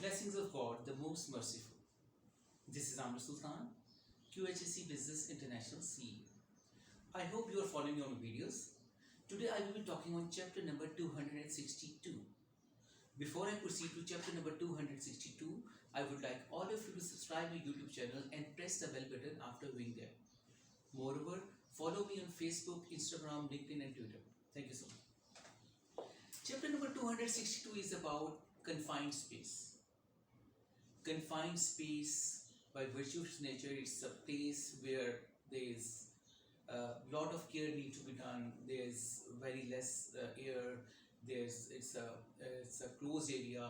Blessings of God, the most merciful. This is Amr Sultan, QHSC Business International CEO. I hope you are following on videos. Today I will be talking on chapter number 262. Before I proceed to chapter number 262, I would like all of you to subscribe my YouTube channel and press the bell button after doing that. Moreover, follow me on Facebook, Instagram, LinkedIn and Twitter. Thank you so much. Chapter number 262 is about confined space. Confined space, by virtue of its nature, it's a place where there is a lot of care need to be done. There's very less air. It's a closed area,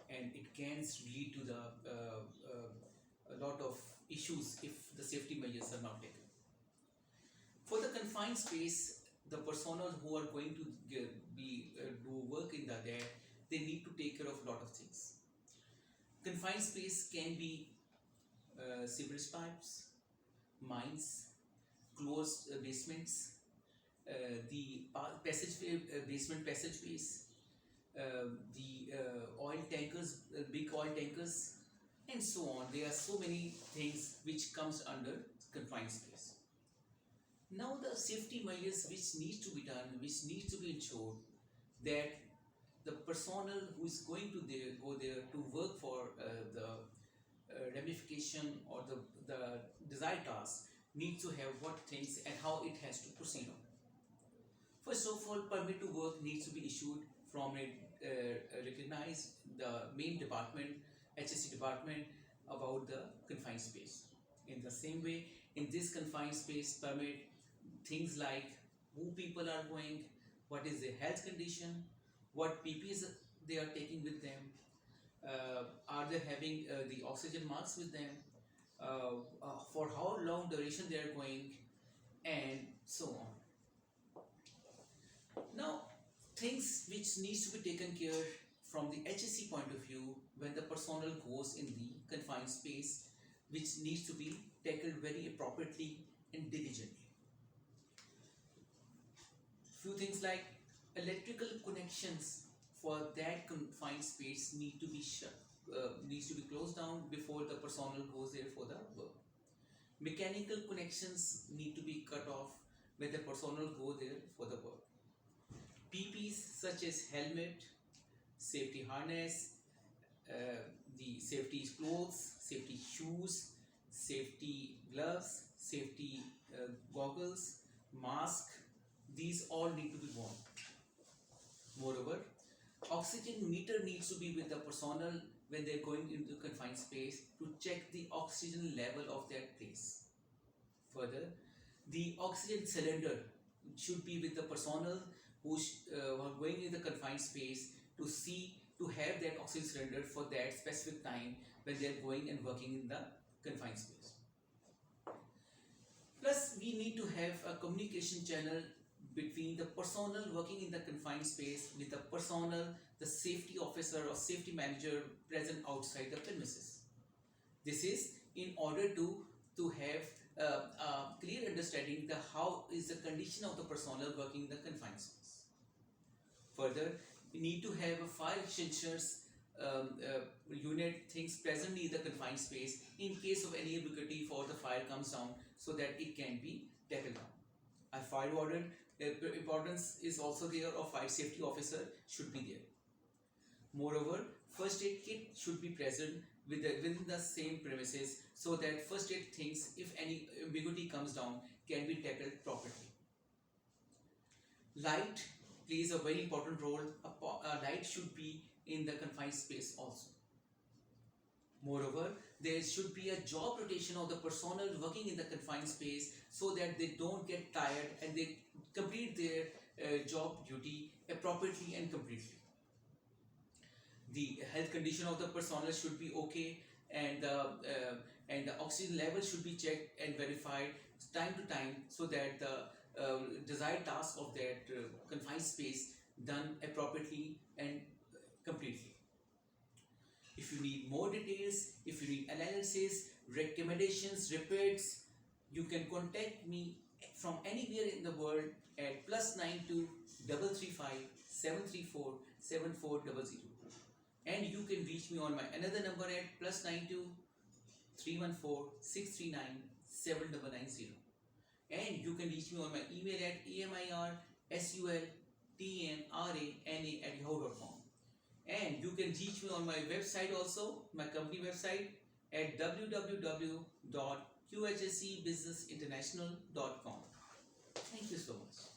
and it can lead to a lot of issues if the safety measures are not taken. For the confined space, the personnel who are going to do work in there, they need to take care of a lot of things. Confined space can be sewage pipes, mines, closed basements, the basement passageways, the oil tankers, big oil tankers, and so on. There are so many things which comes under confined space. Now the safety measures which needs to be done, which needs to be ensured that the personnel who is going to go there to work for the ramification or the desired task needs to have what things and how it has to proceed on. First of all, permit to work needs to be issued from a recognized the main department, HSC department, about the confined space. In the same way, in this confined space permit, things like who people are going, what is their health condition, what PPEs they are taking with them, are they having the oxygen masks with them, for how long duration they are going, and so on. Now, things which needs to be taken care from the HSC point of view when the personnel goes in the confined space, which needs to be tackled very appropriately and diligently. Few things like electrical connections for that confined space need to be needs to be closed down before the personnel goes there for the work. Mechanical connections need to be cut off when the personnel go there for the work. PPEs such as helmet, safety harness, the safety clothes, safety shoes, safety gloves, safety goggles, mask, these all need to be worn. Moreover, oxygen meter needs to be with the personnel when they are going into confined space to check the oxygen level of that place. Further, the oxygen cylinder should be with the personnel who are going in the confined space to have that oxygen cylinder for that specific time when they are going and working in the confined space. Plus, we need to have a communication channel between the personnel working in the confined space with the personnel, the safety officer or safety manager present outside the premises. This is in order to have a clear understanding the how is the condition of the personnel working in the confined space. Further, we need to have a fire extinguishers unit things presently in the confined space in case of any ambiguity for the fire comes down so that it can be tackled down. A fire warden importance is also there, or fire safety officer should be there. Moreover, first aid kit should be present within the same premises so that first aid things, if any ambiguity comes down, can be tackled properly. Light plays a very important role. A light should be in the confined space also. Moreover, there should be a job rotation of the personnel working in the confined space so that they don't get tired and they complete their job duty appropriately and completely. The health condition of the personnel should be okay, and the oxygen level should be checked and verified time to time so that the desired task of that confined space done appropriately and completely. If you need more details, if you need analysis, recommendations, reports, you can contact me from anywhere in the world at +92 335 734 7400. And you can reach me on my another number at +92 314 639 7990. And you can reach me on my email at amirsultmrana@yahoo.com. And you can reach me on my website also, my company website at www.qhsebusinessinternational.com. Thank you so much.